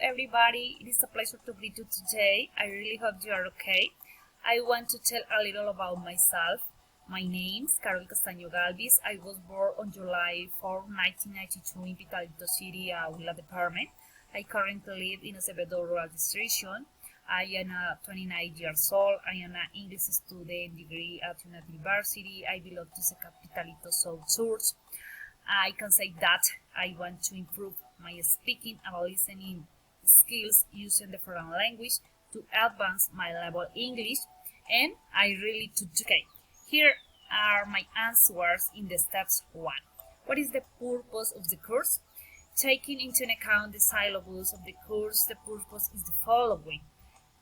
everybody, it is a pleasure to greet you today. I really hope you are okay. I want to tell a little about myself. My name is Carol Castaño Galvis. I was born on July 4, 1992 in Pitalito City, Huila Department. I currently live in Acevedo Rural District. I am 29 years old. I am an English student degree at United University. I belong to the Capitalito South Source. I can say that I want to improve my speaking and listening skills using the foreign language to advance my level English, and I really to okay. Here are my answers in the steps 1. What is the purpose of the course? Taking into account the syllabus of the course, the purpose is the following: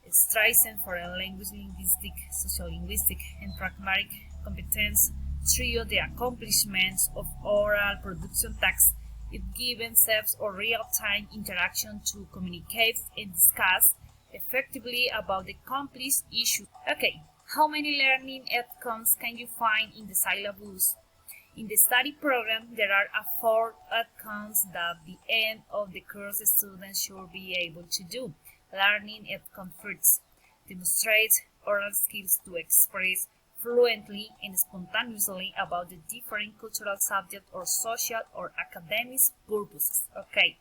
strengthen foreign language, linguistic, sociolinguistic, and pragmatic competence through the accomplishments of oral production tasks. It gives steps or real-time interaction to communicate and discuss effectively about the complex issues. Okay, how many learning outcomes can you find in the syllabus? In the study program, there are 4 outcomes that at the end of the course students should be able to do. Learning outcome first: demonstrate oral skills to express fluently and spontaneously about the different cultural subject or social or academic purposes. Okay.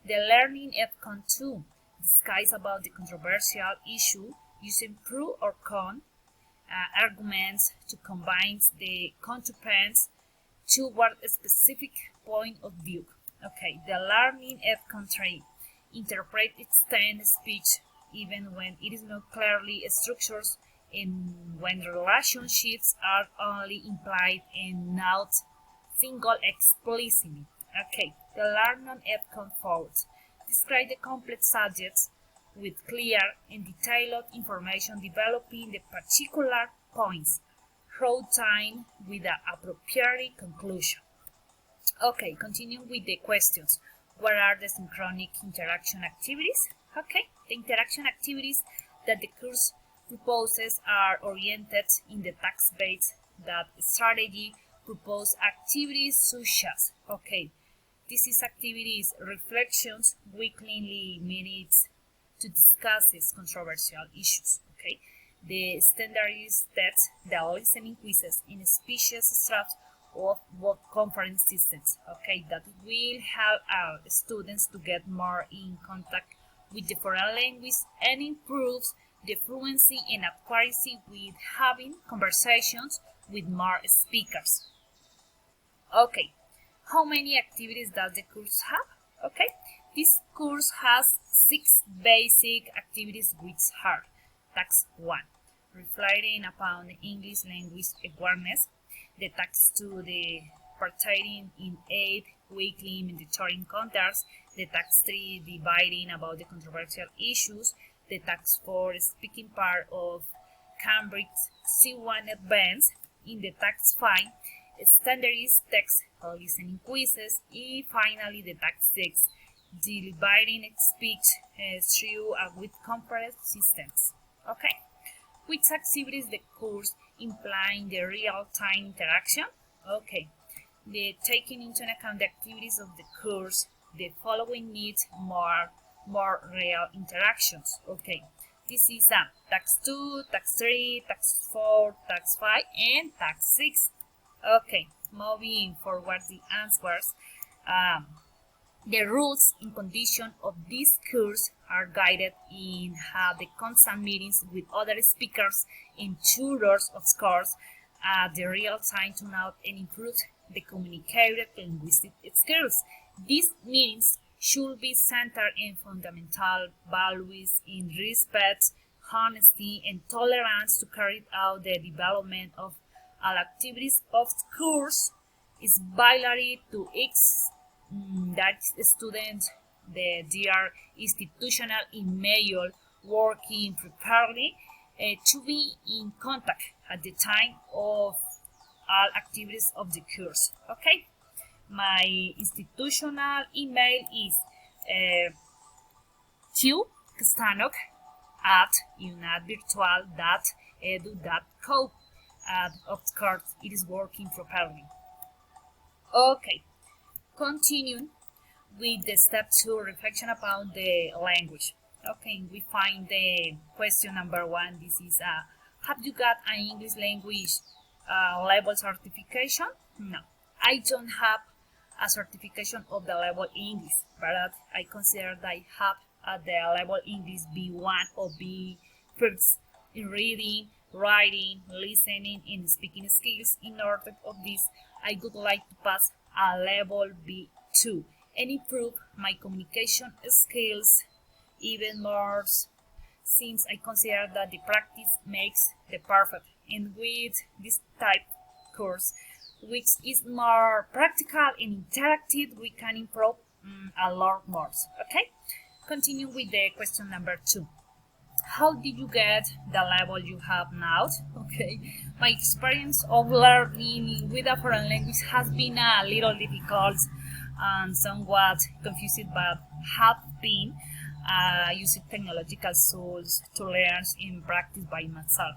The learning outcome 2: discuss about the controversial issue using pro or con arguments to combine the counterpoints toward a specific point of view. Okay. The learning outcome 3: interpret extended speech even when it is not clearly structured and when relationships are only implied and not single explicitly. Okay, the learning outcome 4: describe the complex subjects with clear and detailed information, developing the particular points through time with the appropriate conclusion. Okay, continuing with the questions. What are the synchronic interaction activities? Okay, the interaction activities that the course proposes are oriented in the task-based that strategy propose activities such as, okay, this is activities, reflections, weekly meetings to discuss these controversial issues. Okay, the standardized tests, the listening quizzes in speeches straps of what conference systems, okay, that will help our students to get more in contact with the foreign language and improves the fluency and accuracy with having conversations with more speakers. Okay, how many activities does the course have? Okay, this course has 6 basic activities which are: task 1, reflecting upon the English language awareness; the task 2, the participating in 8 weekly monitoring contacts; the task 3, debating about the controversial issues; the task 4, speaking part of Cambridge C1 Advanced; in the task 5, standardized text listening quizzes; and finally the task 6, deliberating speech through with conference systems. Okay, which activities the course implying the real-time interaction? Okay, the taking into account the activities of the course, the following needs more real interactions. Okay, this is task 2, task 3, task 4, task 5, and task 6. Okay, moving forward the answers. The rules and conditions of this course are guided in the constant meetings with other speakers and tutors of course the real time to note and improve the communicative linguistic skills. These meetings should be centered in fundamental values in respect, honesty, and tolerance to carry out the development of all activities of course is bilateral to each that student, their institutional email working preparedly to be in contact at the time of all activities of the course. Okay, my institutional email is qcastanok@unadvirtual.edu.co. Of course, it is working properly. Okay, continuing. with the step 2, reflection about the language. Okay, we find the question number 1. This is have you got an English language level certification? No, I don't have a certification of the level English, but I consider that I have the level English B1 or B first in reading, writing, listening, and speaking skills. In order of this, I would like to pass a level B2 and improve my communication skills even more, since I consider that the practice makes the perfect. And with this type course, which is more practical and interactive, we can improve a lot more. Okay, continue with the question number 2. How did you get the level you have now? Okay, my experience of learning with a foreign language has been a little difficult and somewhat confused, but have been using technological tools to learn and practice by myself,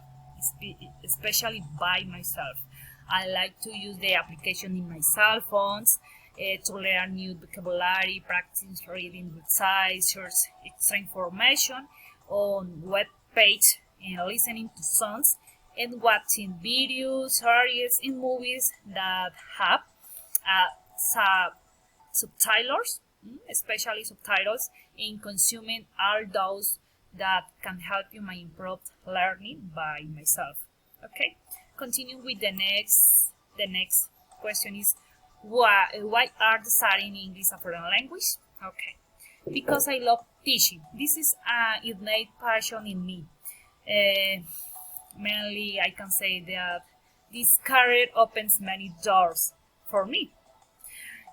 especially by myself. I like to use the application in my cell phones to learn new vocabulary, practice reading websites, search extra information on web page, and listening to songs and watching videos, series, and movies that have subtitles, especially subtitles, and consuming all those that can help you my improved learning by myself. Okay, continue with the next question is why are you studying English a foreign language? Okay, because I love teaching. This is an innate passion in me. Mainly, I can say that this career opens many doors for me,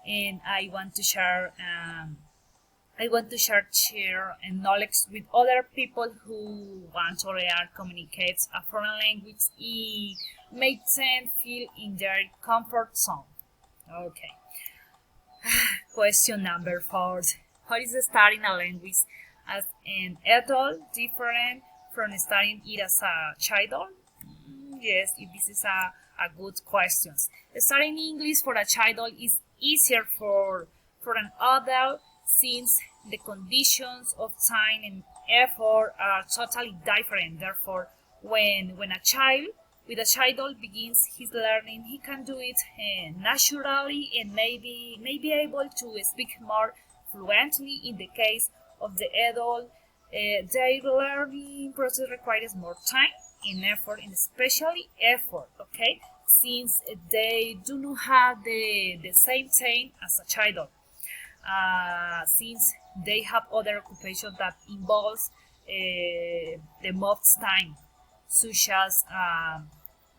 and I want to share and knowledge with other people who want to learn communicate a foreign language. It makes them feel in their comfort zone. Okay. Question number 4. How is studying a language as an adult different from studying it as a child? Yes, this is a good question. Studying English for a child is easier for an adult, since the conditions of time and effort are totally different. Therefore, when a child begins his learning, he can do it naturally and may be able to speak more fluently. In the case of the adult, their learning process requires more time and effort, and especially effort, okay, since they do not have the same time as a child. Since they have other occupations that involves the most time, such as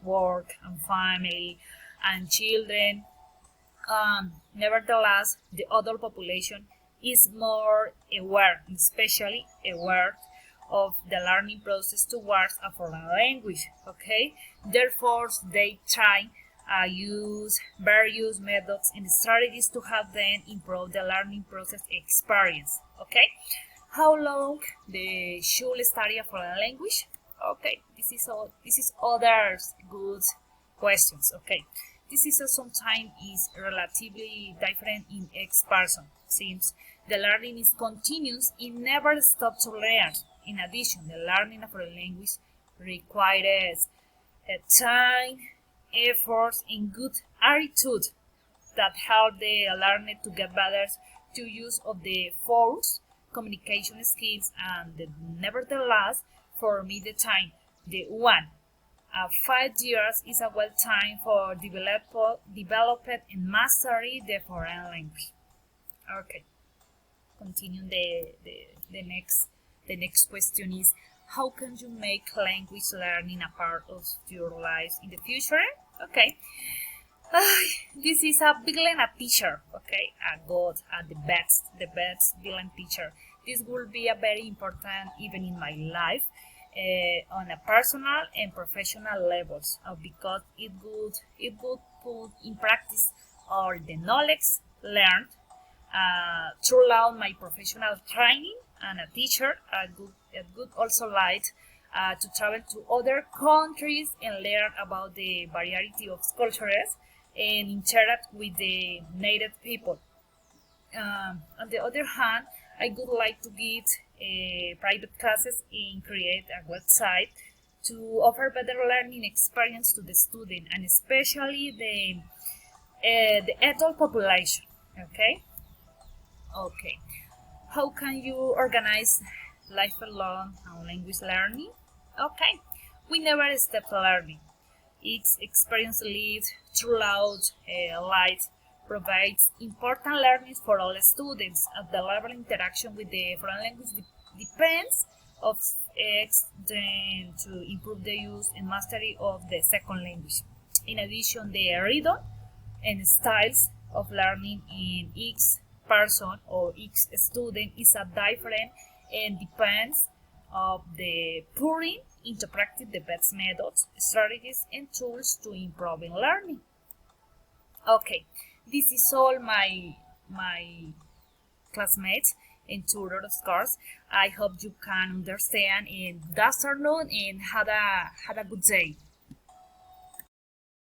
work and family and children. Nevertheless, the adult population is more aware, especially aware of the learning process towards a foreign language. Okay, therefore they try use various methods and strategies to help them improve the learning process experience. Okay, how long they should study a foreign language? Okay, this is other good questions. Okay, this is sometimes is relatively different in each person, since the learning is continuous. It never stops to learn. In addition, the learning of a language requires time, effort, and good attitude that help the learner to get better to use of the force communication skills. And nevertheless, for me, the 5 years is a well time for develop and mastery the foreign language. Okay, continue the next question is, how can you make language learning a part of your life in the future? Okay, this is a villain a teacher. Okay, a god, the best villain teacher. This will be a very important even in my life, on a personal and professional levels, because it would put in practice all the knowledge learned throughout my professional training. And a teacher would also like to travel to other countries and learn about the variety of cultures and interact with the native people. On the other hand, I would like to give private classes and create a website to offer better learning experience to the student, and especially the adult population. Okay. How can you organize lifelong language learning? Okay, we never stop learning. Each experience lived throughout life provides important learning for all students. At the level interaction with the foreign language depends of then to improve the use and mastery of the second language. In addition, the rhythm and styles of learning in each person or each student is a different and depends of the putting into practice the best methods, strategies, and tools to improve in learning. Okay, this is all my classmates in tutors course. I hope you can understand, and good afternoon and have a good day.